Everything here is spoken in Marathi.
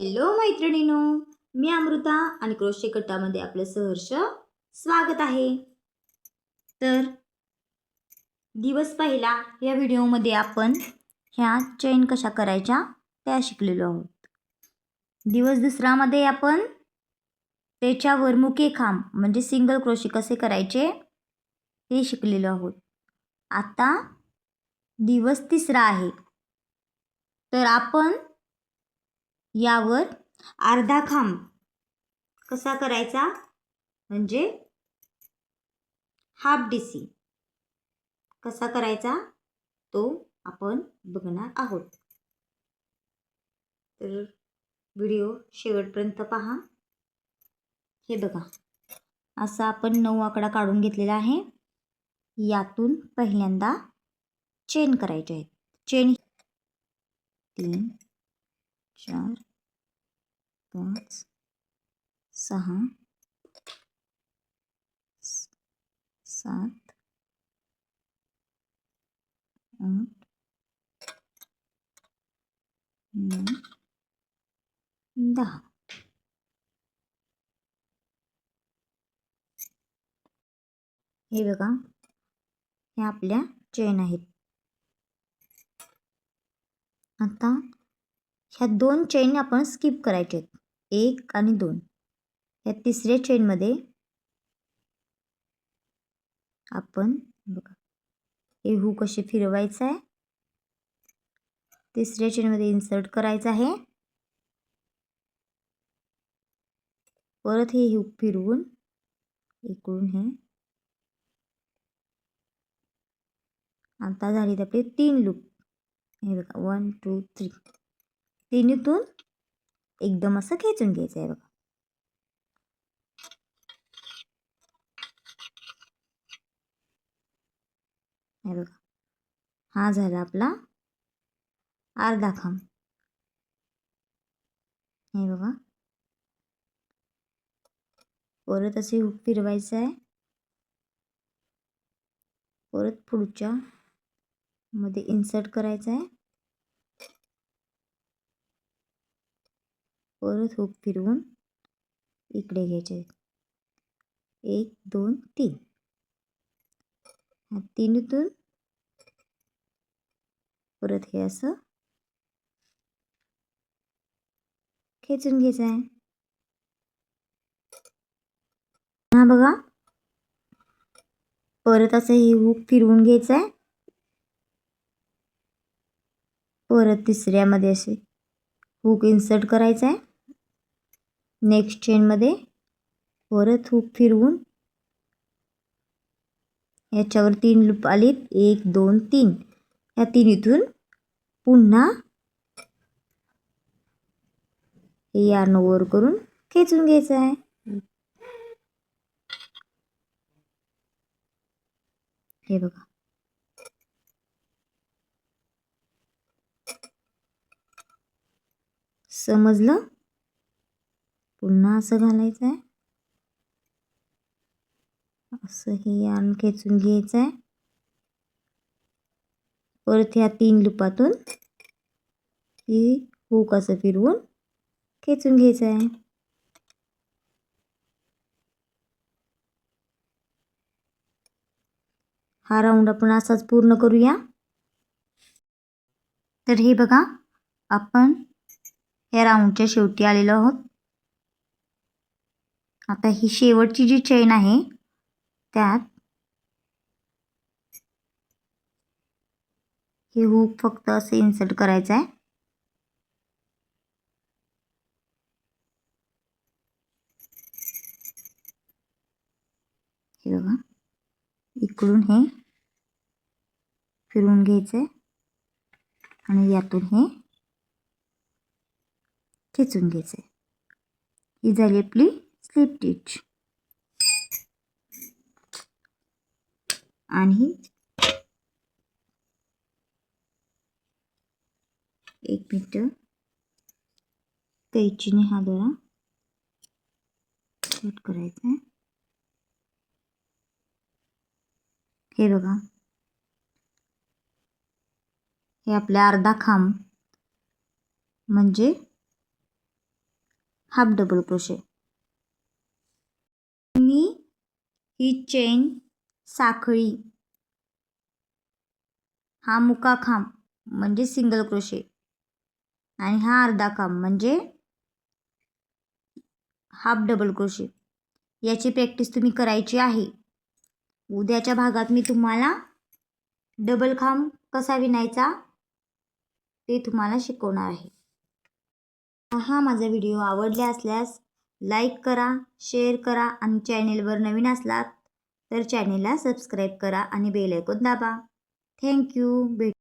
हॅलो मैत्रिणींनो, मी अमृता आणि क्रोशे कट्टामध्ये आपलं सहर्ष स्वागत आहे. तर दिवस पहिला या व्हिडिओमध्ये आपण ह्या चेन कशा करायच्या त्या शिकलेलो आहोत. दिवस दुसरामध्ये आपण त्याच्यावर मुके खांब म्हणजे सिंगल क्रोशे कसे करायचे ते शिकलेलो आहोत. आता दिवस तिसरा आहे. तर आपण यावर अर्धा खांब कसा करायचा म्हणजे हाफ डीसी कसा करायचा तो आपण बघणार आहोत. तर व्हिडिओ शेवटपर्यंत पहा. हे बघा, असा आपण 9 आकडा काढून घेतलेला आहे. यातून पहिल्यांदा चेन करायचे आहेत. चेन 3 4 5 6 7 8 9 10. हे बघा, हे आपल्या चेन आहेत. आता ह्या 2 चेन आपण स्किप करायचे आहेत, 1 आणि 2. या तिसऱ्या चेनमध्ये आपण बघा हे हुक कसे फिरवायचं आहे, तिसऱ्या चेनमध्ये इन्सर्ट करायचं आहे, परत हे हुक फिरवून इकडून हे. आता झालीत आपले 3 लूप. हे बघा 1 2 3. तिन्हीतून एकदम असं खेचून घ्यायचं आहे. बघा हे बघा, हा झाला आपला अर्धा खांब. हे बघा, परत असे हुक फिरवायचं आहे, परत पुढच्या मध्ये इन्सर्ट करायचं आहे, परत हुक फिरवून इकडे घ्यायचे. 1 2 3. ह्या तिन्हीतून परत हे असं खेचून घ्यायचं आहे. हा बघा, परत असं हे हुक फिरवून घ्यायचं आहे, परत तिसऱ्यामध्ये असे हुक इन्सर्ट करायचं आहे, नेक्स्ट चेनमध्ये परत हुक फिरवून याच्यावर 3 लूप आलीत, 1 2 3. या तिन्हीतून पुन्हा हे यार्न वर करून खेचून घ्यायचं आहे. हे बघा, समजलं? पुन्हा असं घालायचं आहे, असं हे यार्न खेचून घ्यायचं आहे, परत ह्या 3 लूपातून ही हुक असं फिरवून खेचून घ्यायचं आहे. हा राऊंड आपण असाच पूर्ण करूया. तर हे बघा, आपण या राऊंडच्या शेवटी आलेलो आहोत. आता ही शेवटची जी चेन आहे त्यात हे हुक फक्त असे इन्सर्ट करायचं आहे, हे बघा, इकडून हे फिरवून घ्यायचं आहे आणि यातून हे खेचून घ्यायचं आहे. ही झाली आपली स्लिप स्टिच. आणि 1 मिनिट, कैचीने हा दोरा कट करायचा आहे. हे बघा, हे आपल्या अर्धा खांब म्हणजे हाफ डबल क्रोशे. मी ही चेन साखळी, हा मुका खांब म्हणजे सिंगल क्रोशे आणि हा अर्धा खांब म्हणजे हाफ डबल क्रोशे. याची प्रॅक्टिस तुम्ही करायची आहे. उद्याच्या भागात मी तुम्हाला डबल खांब कसा विणायचा ते तुम्हाला शिकवणार आहे. हा माझा व्हिडिओ आवडला असल्यास लाईक करा, शेअर करा आणि चॅनेलवर नवीन असलात तर चॅनेलला सबस्क्राईब करा आणि बेल आयकॉन दाबा. थँक्यू.